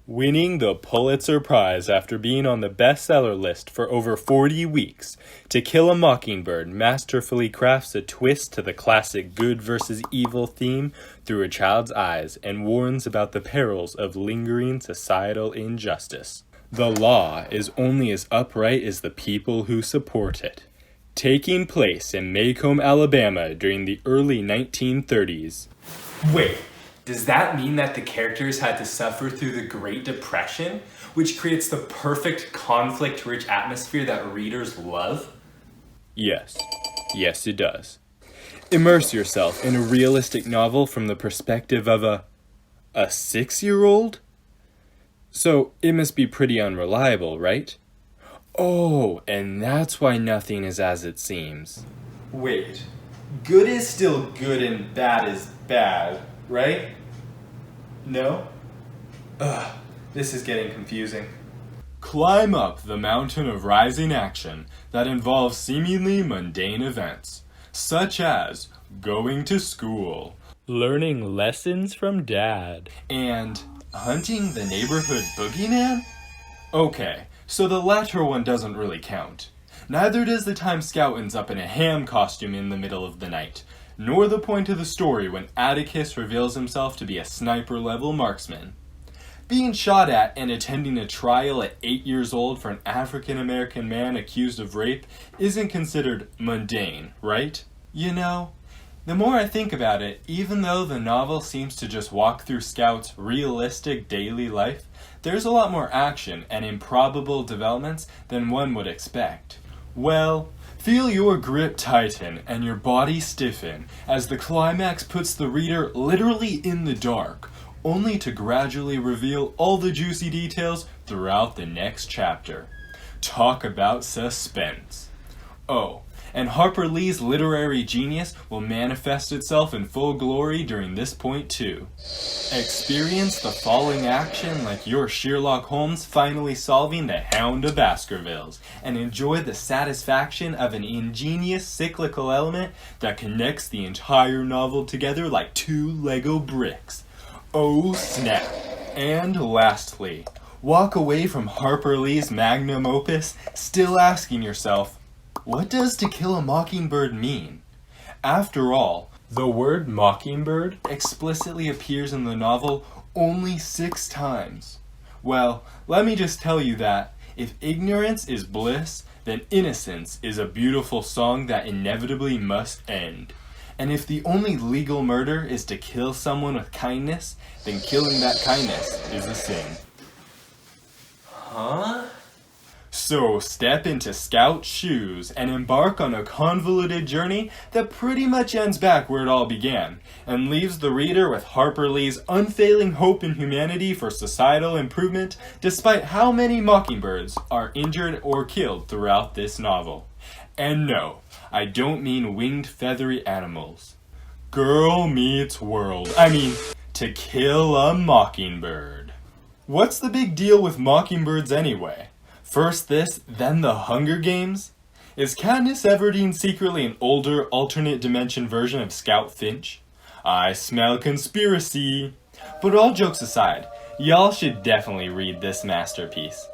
Winning the Pulitzer Prize after being on the bestseller list for over 40 weeks, To Kill a Mockingbird masterfully crafts a twist to the classic good versus evil theme through a child's eyes and warns about the perils of lingering societal injustice. The law is only as upright as the people who support it. Taking place in Macomb, Alabama during the early 1930s. Wait, does that mean that the characters had to suffer through the Great Depression, which creates the perfect conflict-rich atmosphere that readers love? Yes, it does. Immerse yourself in a realistic novel from the perspective of a 6-year-old? So it must be pretty unreliable, right? Oh, and that's why nothing is as it seems. Wait, good is still good and bad is bad, right? No? Ugh, this is getting confusing. Climb up the mountain of rising action that involves seemingly mundane events, such as going to school, learning lessons from Dad, and hunting the neighborhood boogeyman? Okay, so the latter one doesn't really count. Neither does the time Scout ends up in a ham costume in the middle of the night, nor the point of the story when Atticus reveals himself to be a sniper-level marksman. Being shot at and attending a trial at 8 years old for an African-American man accused of rape isn't considered mundane, right? You know, the more I think about it, even though the novel seems to just walk through Scout's realistic daily life, there's a lot more action and improbable developments than one would expect. Well, feel your grip tighten and your body stiffen as the climax puts the reader literally in the dark, only to gradually reveal all the juicy details throughout the next chapter. Talk about suspense. Oh, and Harper Lee's literary genius will manifest itself in full glory during this point too. Experience the falling action like you're Sherlock Holmes finally solving the Hound of Baskervilles, and enjoy the satisfaction of an ingenious cyclical element that connects the entire novel together like two Lego bricks. Oh snap! And lastly, walk away from Harper Lee's magnum opus still asking yourself, what does To Kill a Mockingbird mean? After all, the word mockingbird explicitly appears in the novel only 6 times. Well, let me just tell you that if ignorance is bliss, then innocence is a beautiful song that inevitably must end. And if the only legal murder is to kill someone with kindness, then killing that kindness is a sin. Huh? So step into Scout's shoes and embark on a convoluted journey that pretty much ends back where it all began, and leaves the reader with Harper Lee's unfailing hope in humanity for societal improvement, despite how many mockingbirds are injured or killed throughout this novel. And no, I don't mean winged feathery animals. Girl meets world. To Kill a Mockingbird. What's the big deal with mockingbirds anyway? First this, then the Hunger Games? Is Katniss Everdeen secretly an older, alternate dimension version of Scout Finch? I smell conspiracy. But all jokes aside, y'all should definitely read this masterpiece.